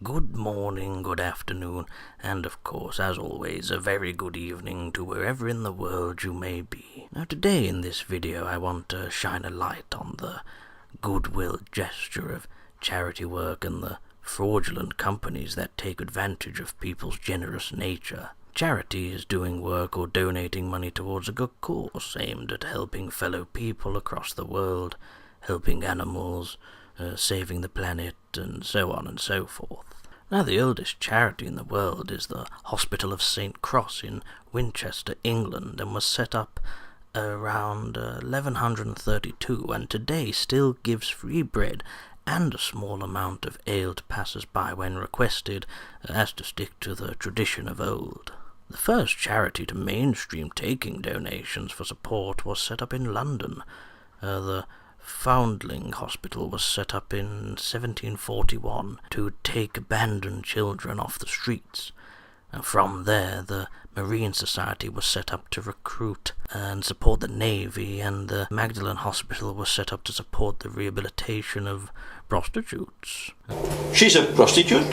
Good morning, good afternoon, and of course, as always, a very good evening to wherever in the world you may be. Now today in this video I want to shine a light on the goodwill gesture of charity work and the fraudulent companies that take advantage of people's generous nature. Charity is doing work or donating money towards a good cause aimed at helping fellow people across the world, helping animals, saving the planet, and so on and so forth. Now, the oldest charity in the world is the Hospital of St. Cross in Winchester, England, and was set up around 1132, and today still gives free bread and a small amount of ale to passers-by when requested, as to stick to the tradition of old. The first charity to mainstream taking donations for support was set up in London. The Foundling Hospital was set up in 1741 to take abandoned children off the streets. And from there, the Marine Society was set up to recruit and support the Navy, and the Magdalen Hospital was set up to support the rehabilitation of prostitutes. She's a prostitute?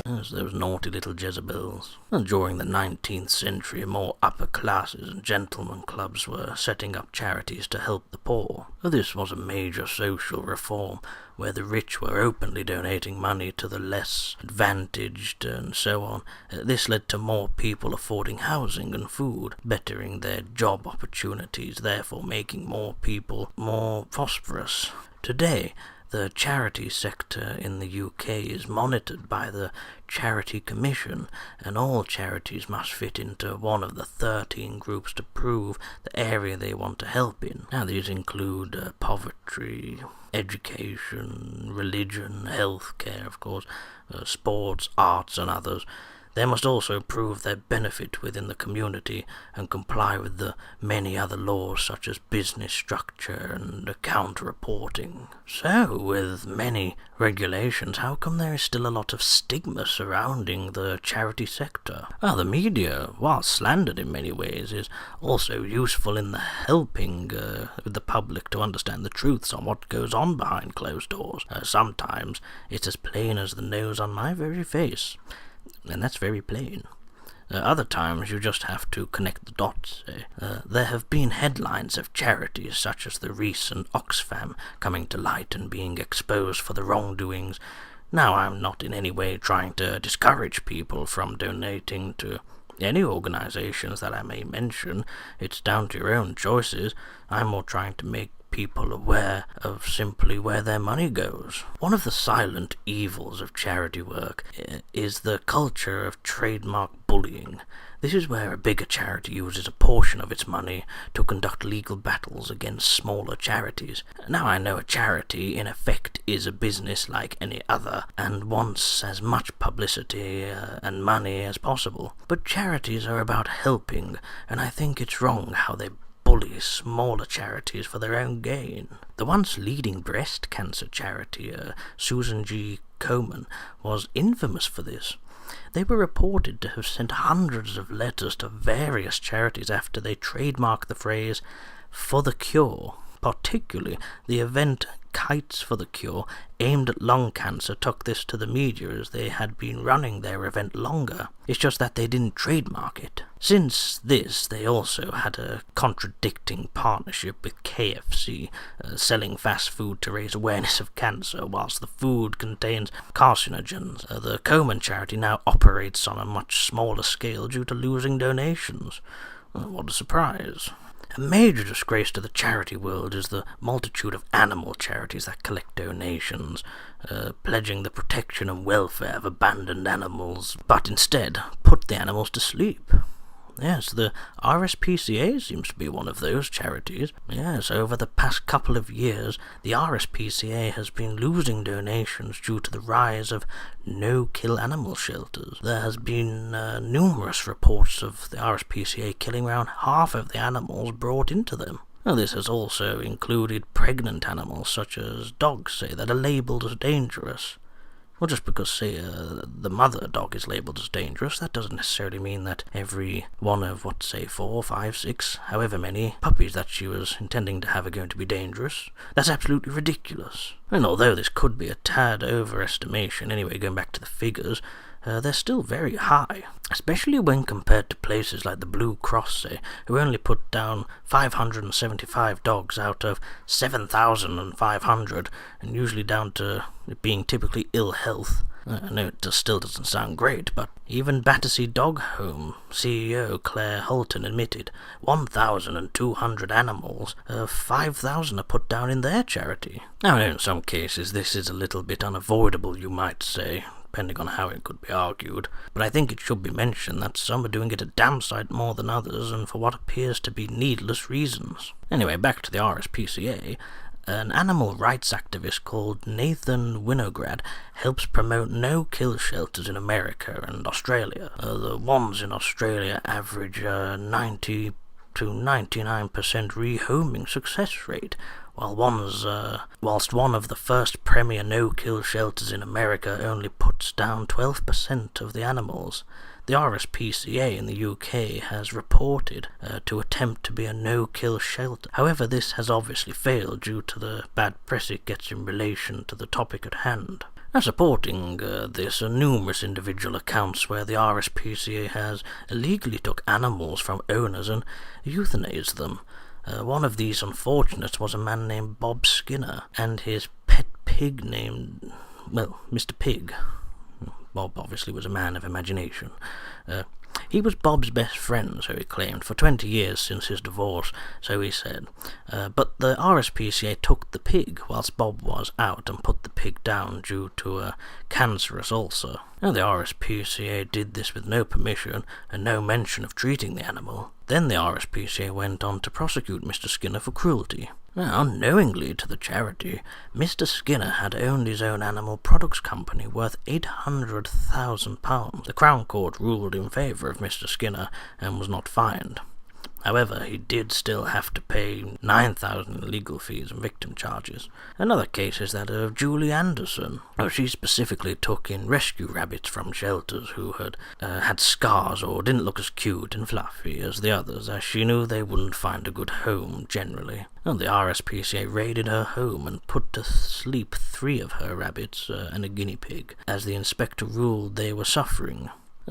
As those naughty little Jezebels. And during the 19th century, more upper classes and gentlemen clubs were setting up charities to help the poor. This was a major social reform, where the rich were openly donating money to the less advantaged and so on. This led to more people affording housing and food, bettering their job opportunities, therefore making more people more prosperous. Today, the charity sector in the UK is monitored by the Charity Commission, and all charities must fit into one of the 13 groups to prove the area they want to help in. Now, these include poverty, education, religion, healthcare, of course, sports, arts, and others. They must also prove their benefit within the community and comply with the many other laws such as business structure and account reporting. So, with many regulations, how come there is still a lot of stigma surrounding the charity sector? Well, the media, while slandered in many ways, is also useful in the helping the public to understand the truths on what goes on behind closed doors. Sometimes it's as plain as the nose on my very face. And that's very plain. Other times you just have to connect the dots. There have been headlines of charities such as the recent Oxfam coming to light and being exposed for the wrongdoings. Now, I'm not in any way trying to discourage people from donating to any organizations that I may mention. It's down to your own choices. I'm more trying to make people aware of simply where their money goes. One of the silent evils of charity work is the culture of trademark bullying. This is where a bigger charity uses a portion of its money to conduct legal battles against smaller charities. Now, I know a charity, in effect, is a business like any other, and wants as much publicity and money as possible. But charities are about helping, and I think it's wrong how they bully smaller charities for their own gain. The once leading breast cancer charity, Susan G. Komen, was infamous for this. They were reported to have sent hundreds of letters to various charities after they trademarked the phrase, "for the cure." Particularly, the event Kites for the Cure, aimed at lung cancer, took this to the media as they had been running their event longer. It's just that they didn't trademark it. Since this, they also had a contradicting partnership with KFC, selling fast food to raise awareness of cancer, whilst the food contains carcinogens. The Komen charity now operates on a much smaller scale due to losing donations. What a surprise. A major disgrace to the charity world is the multitude of animal charities that collect donations, pledging the protection and welfare of abandoned animals, but instead put the animals to sleep. Yes, the RSPCA seems to be one of those charities. Yes, over the past couple of years, the RSPCA has been losing donations due to the rise of no-kill animal shelters. There has been numerous reports of the RSPCA killing around half of the animals brought into them. Now, this has also included pregnant animals, such as dogs, say, that are labelled as dangerous. Well, just because, say, the mother dog is labelled as dangerous, that doesn't necessarily mean that every one of, 4, 5, 6, however many puppies that she was intending to have are going to be dangerous. That's absolutely ridiculous. And although this could be a tad overestimation, anyway, going back to the figures, they're still very high, especially when compared to places like the Blue Cross, say, who only put down 575 dogs out of 7,500, and usually down to it being typically ill health. I know it still doesn't sound great, but even Battersea Dog Home CEO Claire Holton admitted 1,200 animals, 5,000 are put down in their charity. Now, in some cases this is a little bit unavoidable, you might say, depending on how it could be argued, but I think it should be mentioned that some are doing it a damn sight more than others, and for what appears to be needless reasons. Anyway, back to the RSPCA. An animal rights activist called Nathan Winograd helps promote no-kill shelters in America and Australia. The ones in Australia average 90 to 99% rehoming success rate, whilst one of the first premier no-kill shelters in America only puts down 12% of the animals. The RSPCA in the UK has reported to attempt to be a no-kill shelter. However, this has obviously failed due to the bad press it gets in relation to the topic at hand. Now, supporting this are numerous individual accounts where the RSPCA has illegally took animals from owners and euthanized them. One of these unfortunates was a man named Bob Skinner, and his pet pig named, Mr. Pig. Bob obviously was a man of imagination. He was Bob's best friend, so he claimed, for 20 years since his divorce, so he said. But the RSPCA took the pig whilst Bob was out and put the pig down due to a cancerous ulcer. Now, the RSPCA did this with no permission and no mention of treating the animal. Then the RSPCA went on to prosecute Mr. Skinner for cruelty. Now, unknowingly to the charity, Mr. Skinner had owned his own animal products company worth £800,000. The Crown Court ruled in favour of Mr. Skinner and was not fined. However, he did still have to pay $9,000 in legal fees and victim charges. Another case is that of Julie Anderson. She specifically took in rescue rabbits from shelters who had scars or didn't look as cute and fluffy as the others, as she knew they wouldn't find a good home generally. And the RSPCA raided her home and put to sleep 3 of her rabbits and a guinea pig, as the inspector ruled they were suffering.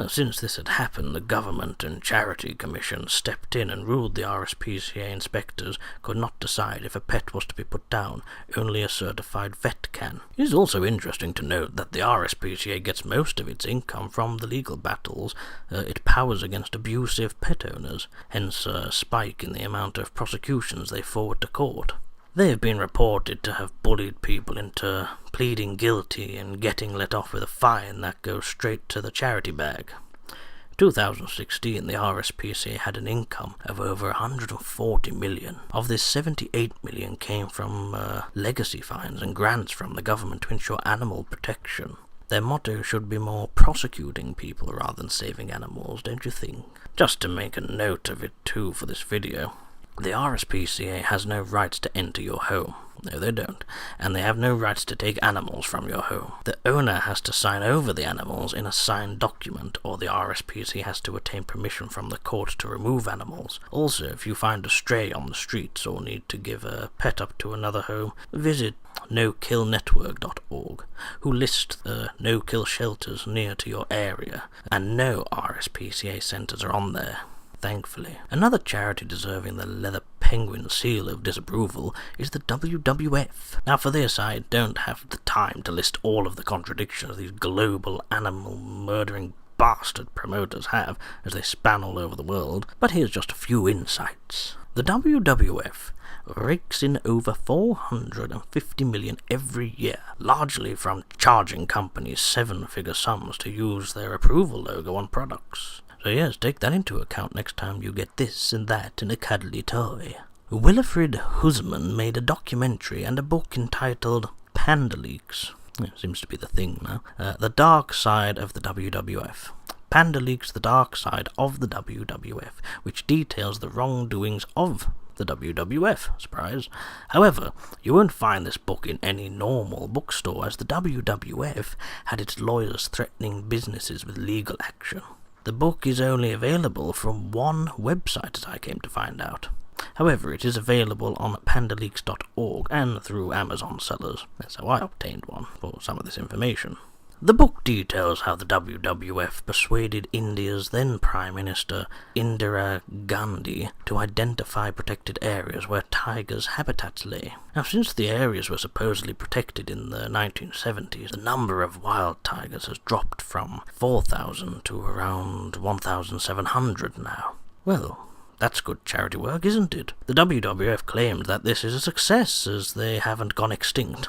Since this had happened, the Government and Charity Commission stepped in and ruled the RSPCA inspectors could not decide if a pet was to be put down, only a certified vet can. It is also interesting to note that the RSPCA gets most of its income from the legal battles it powers against abusive pet owners, hence a spike in the amount of prosecutions they forward to court. They have been reported to have bullied people into pleading guilty and getting let off with a fine that goes straight to the charity bag. In 2016, the RSPCA had an income of over $140 million. Of this, $78 million came from legacy fines and grants from the government to ensure animal protection. Their motto should be more prosecuting people rather than saving animals, don't you think? Just to make a note of it too for this video. The RSPCA has no rights to enter your home. No, they don't. And they have no rights to take animals from your home. The owner has to sign over the animals in a signed document, or the RSPCA has to obtain permission from the court to remove animals. Also, if you find a stray on the streets or need to give a pet up to another home, visit nokillnetwork.org, who list no-kill shelters near to your area, and no RSPCA centres are on there. Thankfully. Another charity deserving the leather penguin seal of disapproval is the WWF. Now, for this, I don't have the time to list all of the contradictions these global animal murdering bastard promoters have as they span all over the world, but here's just a few insights. The WWF rakes in over $450 million every year, largely from charging companies 7-figure sums to use their approval logo on products. So yes, take that into account next time you get this and that in a cuddly toy. Wilfried Husman made a documentary and a book entitled Panda Leaks. It seems to be the thing now. The Dark Side of the WWF. Panda Leaks: The Dark Side of the WWF, which details the wrongdoings of the WWF. Surprise. However, you won't find this book in any normal bookstore, as the WWF had its lawyers threatening businesses with legal action. The book is only available from one website, as I came to find out. However, it is available on pandaleaks.org and through Amazon sellers. That's how I obtained one for some of this information. The book details how the WWF persuaded India's then Prime Minister Indira Gandhi to identify protected areas where tigers' habitats lay. Now, since the areas were supposedly protected in the 1970s, the number of wild tigers has dropped from 4,000 to around 1,700 now. Well, that's good charity work, isn't it? The WWF claimed that this is a success, as they haven't gone extinct.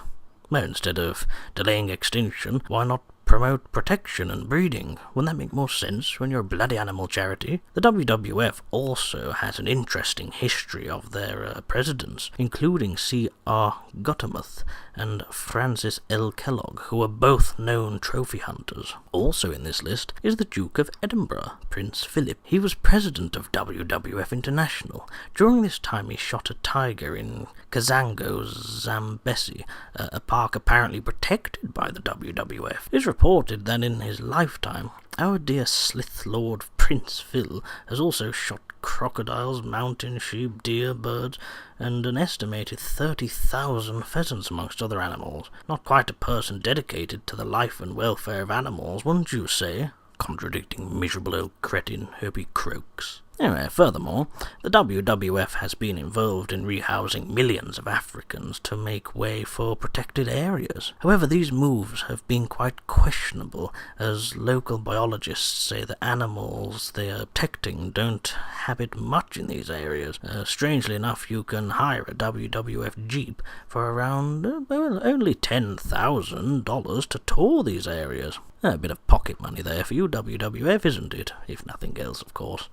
Well, instead of delaying extinction, why not promote protection and breeding? Wouldn't that make more sense when you're a bloody animal charity? The WWF also has an interesting history of their presidents, including C.R. Gutermuth and Francis L. Kellogg, who were both known trophy hunters. Also in this list is the Duke of Edinburgh, Prince Philip. He was president of WWF International. During this time he shot a tiger in Kazango, Zambesi, a park apparently protected by the WWF. It is reported that in his lifetime, our dear Slith Lord Prince Phil has also shot crocodiles, mountain sheep, deer, birds, and an estimated 30,000 pheasants amongst other animals. Not quite a person dedicated to the life and welfare of animals, wouldn't you say? Contradicting miserable old cretin, hope he croaks. Anyway, furthermore, the WWF has been involved in rehousing millions of Africans to make way for protected areas. However, these moves have been quite questionable, as local biologists say the animals they are protecting don't habit much in these areas. Strangely enough, you can hire a WWF Jeep for around, only $10,000 to tour these areas. A bit of pocket money there for you, WWF, isn't it? If nothing else, of course.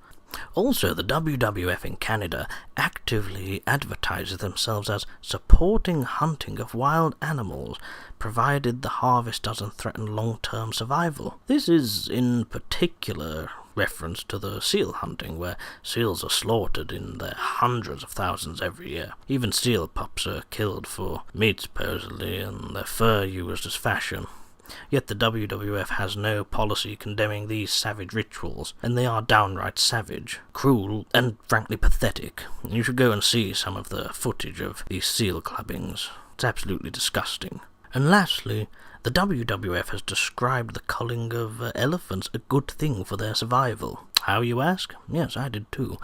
Also, the WWF in Canada actively advertises themselves as supporting hunting of wild animals, provided the harvest doesn't threaten long-term survival. This is in particular reference to the seal hunting, where seals are slaughtered in their hundreds of thousands every year. Even seal pups are killed for meat, supposedly, and their fur used as fashion. Yet the WWF has no policy condemning these savage rituals, and they are downright savage, cruel, and frankly pathetic. You should go and see some of the footage of these seal clubbings. It's absolutely disgusting. And lastly, the WWF has described the culling of elephants a good thing for their survival. How, you ask? Yes, I did too.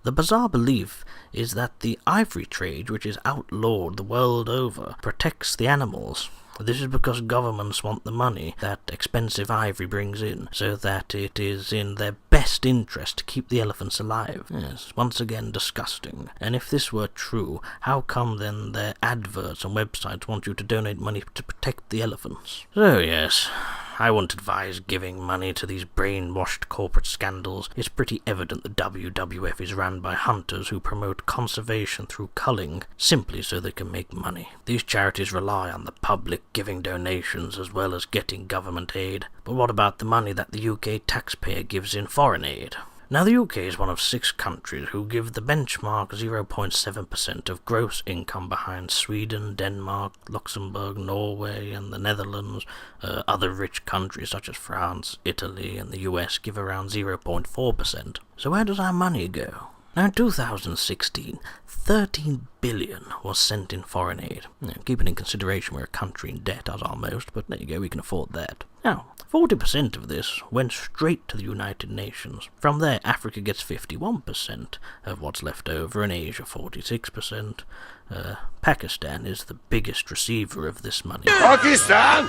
The bizarre belief is that the ivory trade, which is outlawed the world over, protects the animals. This is because governments want the money that expensive ivory brings in, so that it is in their best interest to keep the elephants alive. Yes, once again disgusting. And if this were true, how come then their adverts and websites want you to donate money to protect the elephants? So yes, I won't advise giving money to these brainwashed corporate scandals. It's pretty evident the WWF is run by hunters who promote conservation through culling, simply so they can make money. These charities rely on the public giving donations as well as getting government aid. But what about the money that the UK taxpayer gives in foreign aid? Now, the UK is one of 6 countries who give the benchmark 0.7% of gross income behind Sweden, Denmark, Luxembourg, Norway, and the Netherlands. Other rich countries such as France, Italy, and the US give around 0.4%. So where does our money go? Now, in 2016, $13 billion was sent in foreign aid. Keeping in consideration we're a country in debt, as are most, but there you go, we can afford that. Now, 40% of this went straight to the United Nations. From there, Africa gets 51% of what's left over, and Asia 46%. Pakistan is the biggest receiver of this money. Pakistan!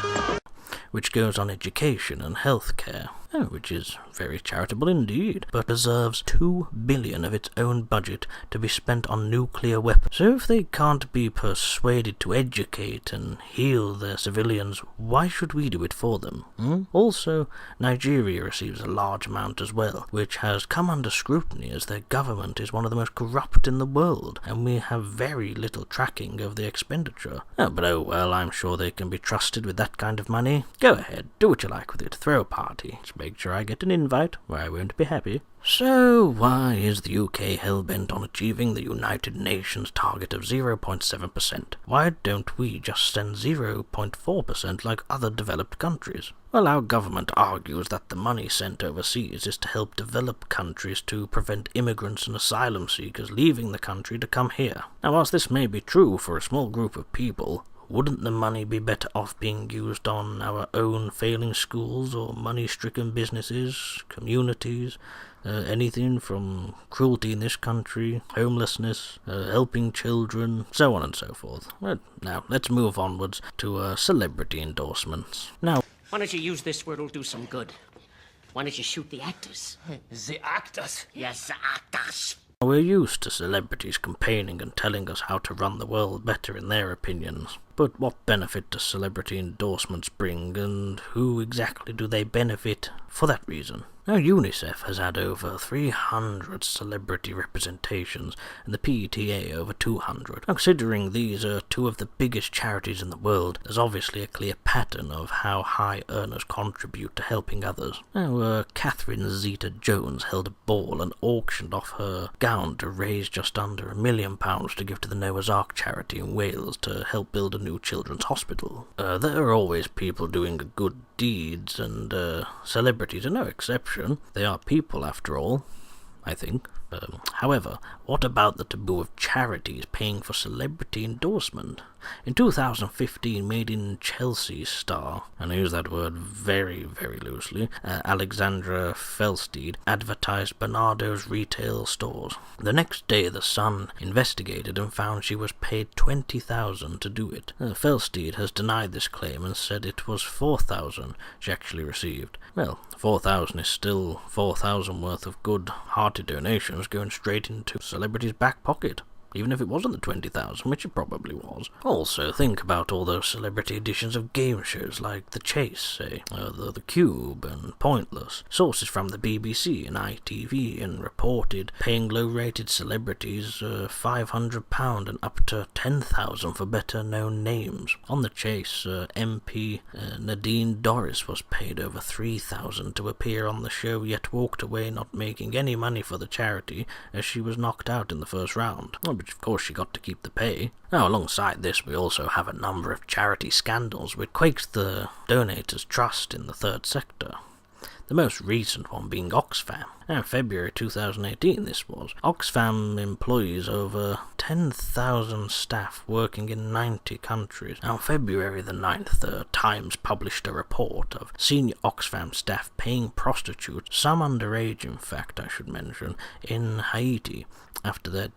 Which goes on education and healthcare, which is very charitable indeed, but reserves $2 billion of its own budget to be spent on nuclear weapons. So if they can't be persuaded to educate and heal their civilians, why should we do it for them? Also, Nigeria receives a large amount as well, which has come under scrutiny as their government is one of the most corrupt in the world, and we have very little tracking of the expenditure. But oh well, I'm sure they can be trusted with that kind of money. Go ahead, do what you like with it, throw a party, it's make sure I get an invite, or I won't be happy. So, why is the UK hell-bent on achieving the United Nations target of 0.7%? Why don't we just send 0.4% like other developed countries? Well, our government argues that the money sent overseas is to help developed countries to prevent immigrants and asylum seekers leaving the country to come here. Now, whilst this may be true for a small group of people, wouldn't the money be better off being used on our own failing schools or money-stricken businesses, communities, anything from cruelty in this country, homelessness, helping children, so on and so forth? Well, now, let's move onwards to celebrity endorsements. Now, why don't you use this where it'll do some good? Why don't you shoot the actors? The actors? Yes, the actors. we're used to celebrities campaigning and telling us how to run the world better in their opinions. But what benefit do celebrity endorsements bring, and who exactly do they benefit for that reason? Now, UNICEF has had over 300 celebrity representations, and the PTA over 200. Now, considering these are two of the biggest charities in the world, there's obviously a clear pattern of how high earners contribute to helping others. Now, Catherine Zeta-Jones held a ball and auctioned off her gown to raise just under £1 million to give to the Noah's Ark charity in Wales to help build a new children's hospital. There are always people doing good deeds, and celebrities are no exception. They are people, after all, I think. However, what about the taboo of charities paying for celebrity endorsement? In 2015, Made in Chelsea star, and I use that word very, very loosely, Alexandra Felsteed advertised Bernardo's retail stores. The next day, The Sun investigated and found she was paid $20,000 to do it. Felsteed has denied this claim and said it was $4,000 she actually received. Well, $4,000 is still $4,000 worth of good-hearted donations going straight into celebrities' back pocket, even if it wasn't the $20,000, which it probably was. Also, think about all those celebrity editions of game shows like The Chase, say, The Cube, and Pointless. Sources from the BBC and ITV and reported paying low-rated celebrities £500 and up to $10,000 for better-known names. On The Chase, MP Nadine Dorris was paid over $3,000 to appear on the show, yet walked away not making any money for the charity as she was knocked out in the first round. But of course she got to keep the pay. Now, alongside this, we also have a number of charity scandals which quakes the donators' trust in the third sector. The most recent one being Oxfam. Now, in February 2018 this was. Oxfam employs over 10,000 staff working in 90 countries. Now, on February the 9th, the Times published a report of senior Oxfam staff paying prostitutes, some underage in fact I should mention, in Haiti after their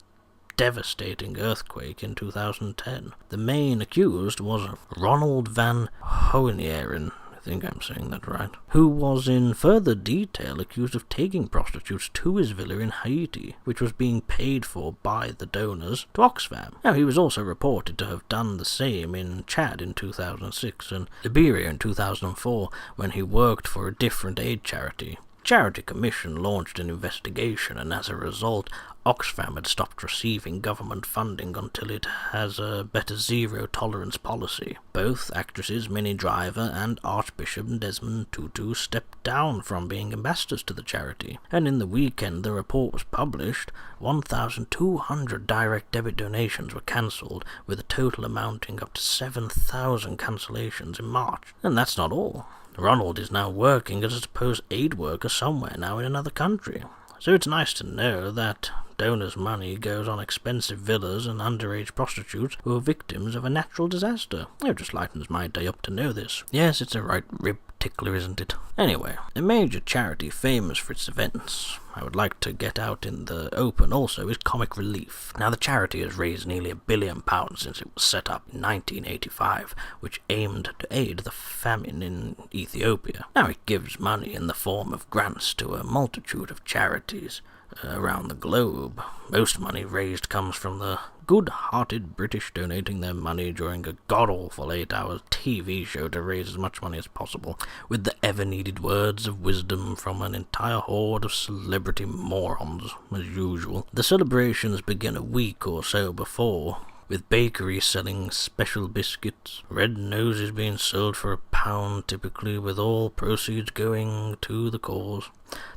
devastating earthquake in 2010. The main accused was Ronald Van Hoenieren, I think I'm saying that right, who was in further detail accused of taking prostitutes to his villa in Haiti, which was being paid for by the donors to Oxfam. Now, he was also reported to have done the same in Chad in 2006 and Liberia in 2004 when he worked for a different aid charity. Charity Commission launched an investigation, and as a result, Oxfam had stopped receiving government funding until it has a better zero-tolerance policy. Both actresses Minnie Driver and Archbishop Desmond Tutu stepped down from being ambassadors to the charity, and in the weekend the report was published, 1,200 direct debit donations were cancelled, with a total amounting up to 7,000 cancellations in March. And that's not all. Ronald is now working as a supposed aid worker somewhere now in another country. So it's nice to know that donors' money goes on expensive villas and underage prostitutes who are victims of a natural disaster. It just lightens my day up to know this. Yes, it's a right rib tickler, isn't it? Anyway, a major charity famous for its events I would like to get out in the open also is Comic Relief. Now, the charity has raised nearly £1 billion since it was set up in 1985, which aimed to aid the famine in Ethiopia. Now, it gives money in the form of grants to a multitude of charities around the globe. Most money raised comes from the good-hearted British donating their money during a god-awful 8-hour TV show to raise as much money as possible, with the ever-needed words of wisdom from an entire horde of celebrity morons, as usual. The celebrations begin a week or so before, with bakeries selling special biscuits, red noses being sold for £1 £1, typically, with all proceeds going to the cause.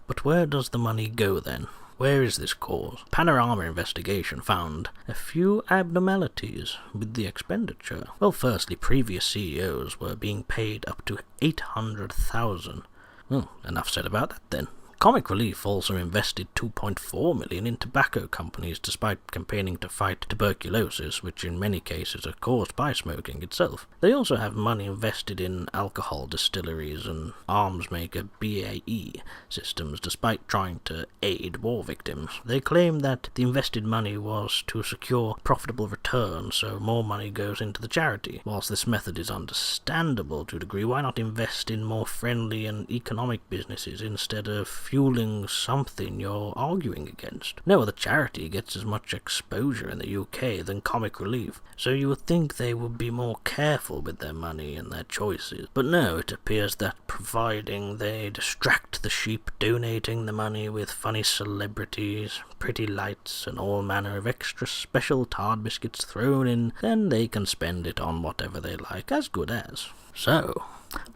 But where does the money go then? Where is this cause? Panorama investigation found a few abnormalities with the expenditure. Well, firstly, previous CEOs were being paid up to $800,000. Well, enough said about that then. Comic Relief also invested $2.4 million in tobacco companies despite campaigning to fight tuberculosis, which in many cases are caused by smoking itself. They also have money invested in alcohol distilleries and arms maker BAE Systems despite trying to aid war victims. They claim that the invested money was to secure profitable returns, so more money goes into the charity. Whilst this method is understandable to a degree, why not invest in more friendly and economic businesses instead of fueling something you're arguing against? No other charity gets as much exposure in the UK than Comic Relief, so you would think they would be more careful with their money and their choices. But no, it appears that providing they distract the sheep, donating the money with funny celebrities, pretty lights, and all manner of extra special tart biscuits thrown in, then they can spend it on whatever they like, as good as. So,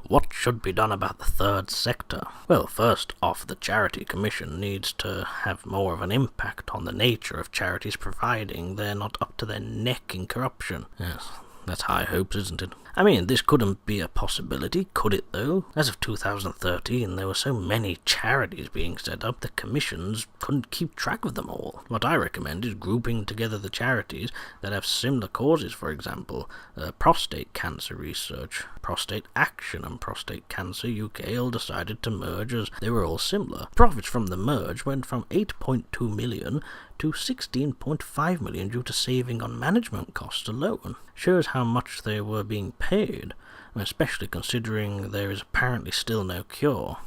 what should be done about the third sector? Well, first off, the Charity Commission needs to have more of an impact on the nature of charities, providing they're not up to their neck in corruption. Yes, that's high hopes, isn't it? I mean, this couldn't be a possibility, could it though? As of 2013, there were so many charities being set up, the commissions couldn't keep track of them all. What I recommend is grouping together the charities that have similar causes, for example, prostate cancer research, prostate action, and prostate cancer UK all decided to merge as they were all similar. Profits from the merge went from 8.2 million to 16.5 million due to saving on management costs alone. Shows how much they were being paid, especially considering there is apparently still no cure,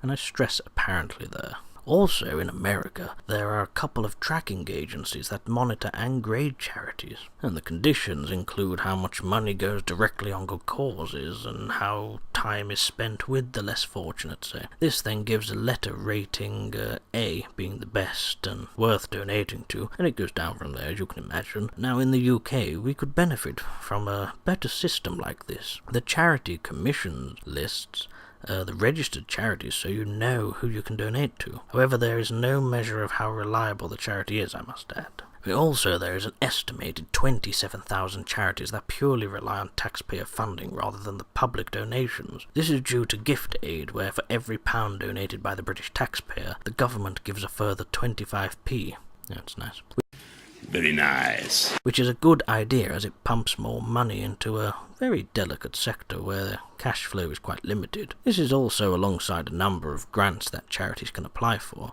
and I stress apparently there. Also in America, there are a couple of tracking agencies that monitor and grade charities, and the conditions include how much money goes directly on good causes and how time is spent with the less fortunate, say. This then gives a letter rating A being the best and worth donating to, and it goes down from there, as you can imagine. Now in the UK, we could benefit from a better system like this. The Charity Commission lists the registered charities so you know who you can donate to. However, there is no measure of how reliable the charity is, I must add. Also, there is an estimated 27,000 charities that purely rely on taxpayer funding rather than the public donations. This is due to gift aid, where for every £1 donated by the British taxpayer, the government gives a further 25p. That's nice. Very nice. Which is a good idea as it pumps more money into a very delicate sector where cash flow is quite limited. This is also alongside a number of grants that charities can apply for,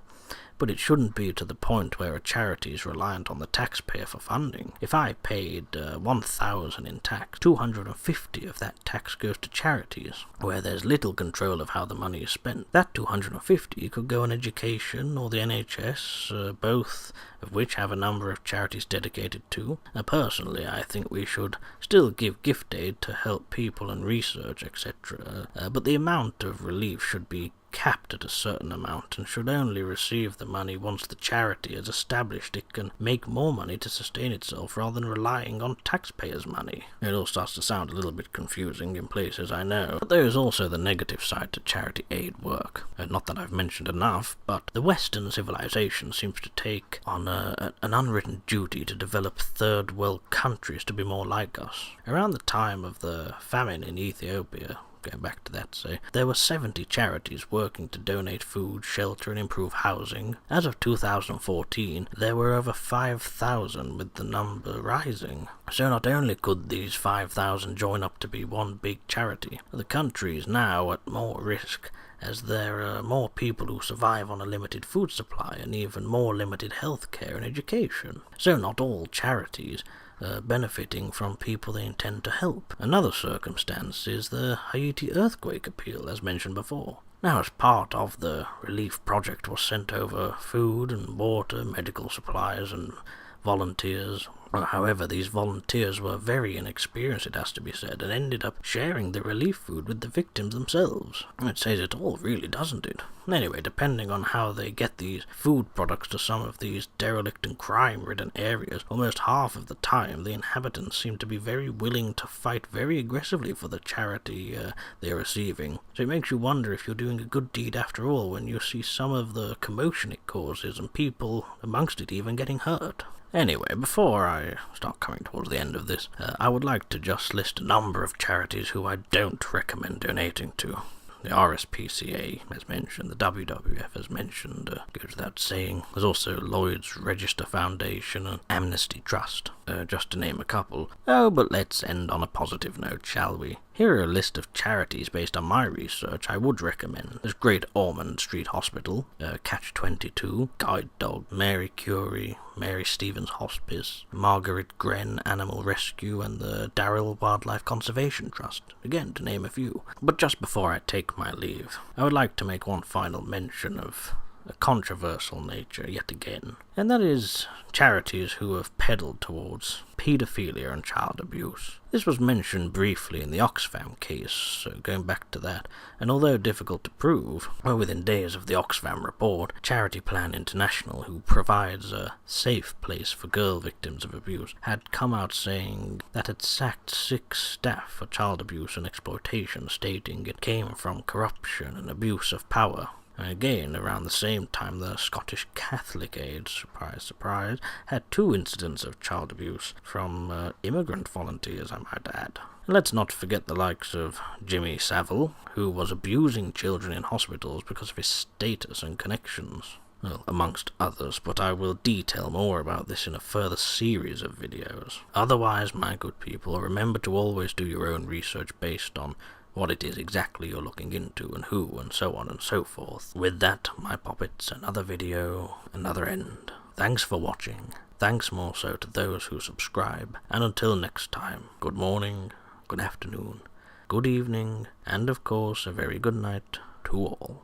but it shouldn't be to the point where a charity is reliant on the taxpayer for funding. If I paid $1,000 in tax, $250 of that tax goes to charities, where there's little control of how the money is spent. That $250 could go on education or the NHS, both of which have a number of charities dedicated to. Personally, I think we should still give gift aid to help people and research, etc., but the amount of relief should be capped at a certain amount and should only receive the money once the charity is established it can make more money to sustain itself rather than relying on taxpayers' money. It all starts to sound a little bit confusing in places, I know, but there is also the negative side to charity aid work. Not that I've mentioned enough, but the Western civilization seems to take on an unwritten duty to develop third world countries to be more like us. Around the time of the famine in Ethiopia, going back to that, say, there were 70 charities working to donate food, shelter, and improve housing. As of 2014, there were over 5,000, with the number rising. So not only could these 5,000 join up to be one big charity, the country is now at more risk, as there are more people who survive on a limited food supply and even more limited health care and education. So not all charities benefiting from people they intend to help. Another circumstance is the Haiti earthquake appeal, as mentioned before. Now, as part of the relief project was sent over food and water, medical supplies, and volunteers. However, these volunteers were very inexperienced, it has to be said, and ended up sharing the relief food with the victims themselves. It says it all, really, doesn't it? Anyway, depending on how they get these food products to some of these derelict and crime-ridden areas, almost half of the time the inhabitants seem to be very willing to fight very aggressively for the charity they're receiving. So it makes you wonder if you're doing a good deed after all when you see some of the commotion it causes and people amongst it even getting hurt. Anyway, before I start coming towards the end of this, I would like to just list a number of charities who I don't recommend donating to. The RSPCA, as mentioned, the WWF, as mentioned, goes without saying. There's also Lloyd's Register Foundation and Amnesty Trust, just to name a couple. Oh, but let's end on a positive note, shall we? Here are a list of charities based on my research I would recommend. There's Great Ormond Street Hospital, Catch-22, Guide Dog, Mary Curie, Mary Stevens Hospice, Margaret Gren Animal Rescue, and the Darrell Wildlife Conservation Trust, again to name a few. But just before I take my leave, I would like to make one final mention of a controversial nature yet again, and that is charities who have peddled towards paedophilia and child abuse. This was mentioned briefly in the Oxfam case, so going back to that, and although difficult to prove, well, within days of the Oxfam report, Charity Plan International, who provides a safe place for girl victims of abuse, had come out saying that it sacked 6 staff for child abuse and exploitation, stating it came from corruption and abuse of power. Again, around the same time, the Scottish Catholic Aid, surprise, surprise, had 2 incidents of child abuse from immigrant volunteers, I might add. And let's not forget the likes of Jimmy Savile, who was abusing children in hospitals because of his status and connections. Well, amongst others, but I will detail more about this in a further series of videos. Otherwise, my good people, remember to always do your own research based on what it is exactly you're looking into and who and so on and so forth. With that, my poppets, another video, another end. Thanks for watching. Thanks more so to those who subscribe. And until next time, good morning, good afternoon, good evening, and of course a very good night to all.